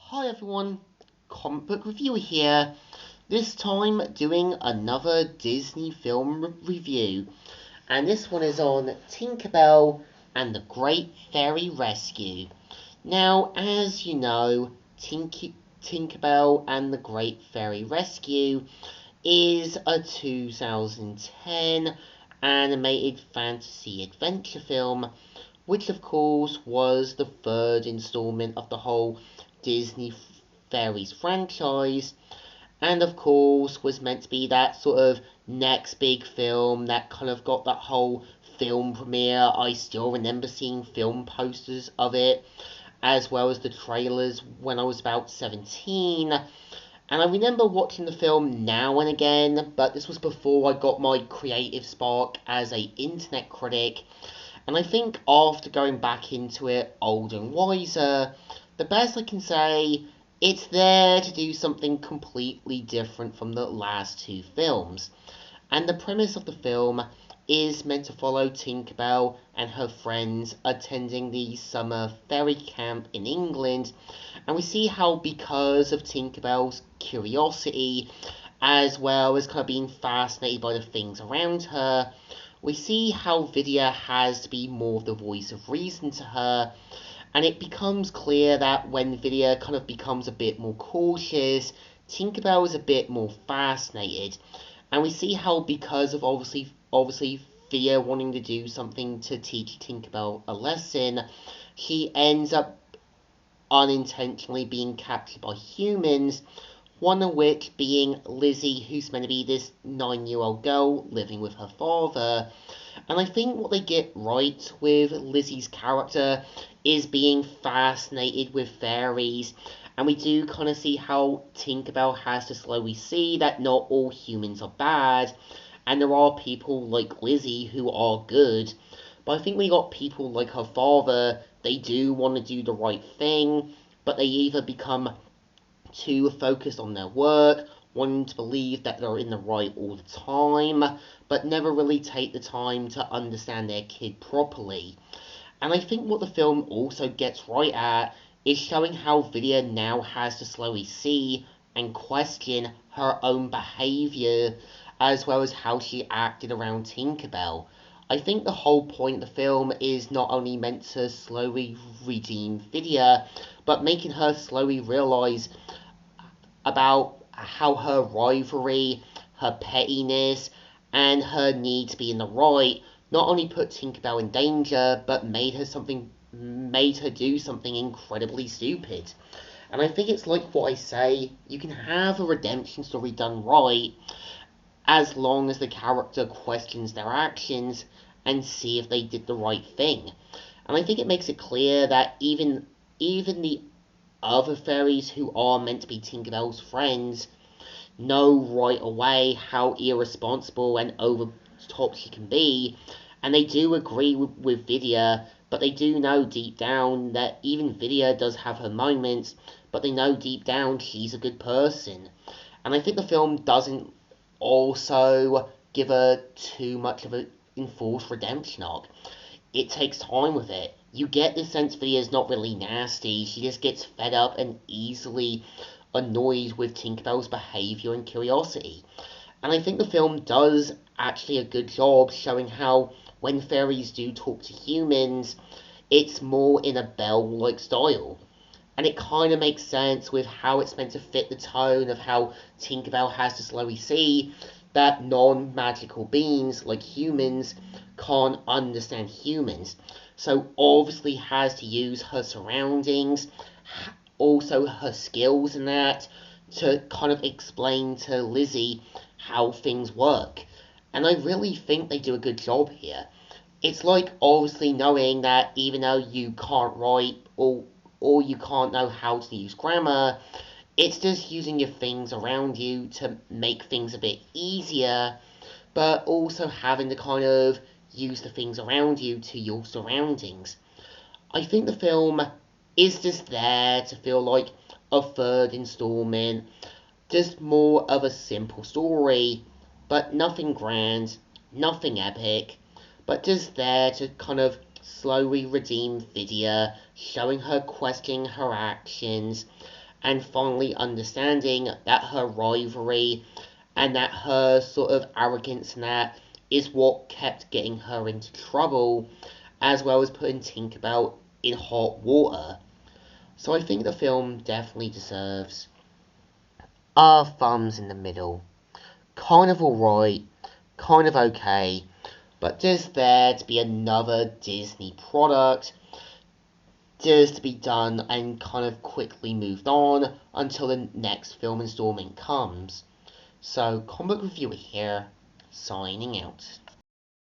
Hi everyone, comic book reviewer here. This time doing another Disney film review, and this one is on Tinkerbell and the Great Fairy Rescue. Now, as you know, Tinkerbell and the Great Fairy Rescue is a 2010 animated fantasy adventure film, which of course was the third installment of the whole Disney Fairies franchise, and of course was meant to be that sort of next big film that kind of got that whole film premiere. I still remember seeing film posters of it, as well as the trailers when I was about 17. And I remember watching the film now and again, but this was before I got my creative spark as a internet critic. And I think after going back into it older and wiser, the best I can say, it's there to do something completely different from the last two films. And the premise of the film is meant to follow Tinkerbell and her friends attending the summer fairy camp in England, and we see how, because of Tinkerbell's curiosity, as well as kind of being fascinated by the things around her, we see how Vidya has to be more of the voice of reason to her, and it becomes clear that when Vidya kind of becomes a bit more cautious, Tinkerbell is a bit more fascinated. And we see how, because of obviously Vidya wanting to do something to teach Tinkerbell a lesson, she ends up unintentionally being captured by humans, one of which being Lizzie, who's meant to be this 9-year-old girl living with her father. And I think what they get right with Lizzie's character is being fascinated with fairies. And we do kind of see how Tinkerbell has to slowly see that not all humans are bad, and there are people like Lizzie who are good. But I think we got people like her father, they do want to do the right thing, but they either become too focused on their work, wanting to believe that they're in the right all the time, but never really take the time to understand their kid properly. And I think what the film also gets right at is showing how Vidya now has to slowly see and question her own behaviour, as well as how she acted around Tinkerbell. I think the whole point of the film is not only meant to slowly redeem Vidya, but making her slowly realise about how her rivalry, her pettiness, and her need to be in the right not only put Tinkerbell in danger, but made her do something incredibly stupid. And I think it's like what I say, you can have a redemption story done right as long as the character questions their actions and see if they did the right thing. And I think it makes it clear that even the other fairies who are meant to be Tinkerbell's friends know right away how irresponsible and over the top she can be, and they do agree with Vidya, but they do know deep down that even Vidya does have her moments, but they know deep down she's a good person. And I think the film doesn't also give her too much of an enforced redemption arc. It takes time with it. You get the sense Vidya's not really nasty, she just gets fed up and easily annoyed with Tinkerbell's behaviour and curiosity. And I think the film does actually a good job showing how when fairies do talk to humans, it's more in a Belle-like style. And it kind of makes sense with how it's meant to fit the tone of how Tinkerbell has to slowly see that non-magical beings like humans can't understand humans. So obviously has to use her surroundings, also her skills in that, to kind of explain to Lizzie how things work. And I really think they do a good job here. It's like obviously knowing that even though you can't write or you can't know how to use grammar, it's just using your things around you to make things a bit easier, but also having to kind of use the things around you to your surroundings. I think the film is just there to feel like a third installment, just more of a simple story, but nothing grand, nothing epic, but just there to kind of slowly redeem Vidya, showing her questioning her actions, and finally understanding that her rivalry and that her sort of arrogance and that is what kept getting her into trouble, as well as putting Tinkerbell in hot water. So I think the film definitely deserves a thumbs in the middle. Kind of alright, kind of okay, but just there to be another Disney product, just to be done and kind of quickly moved on until the next film installment comes. So, Comic Book Reviewer here, signing out.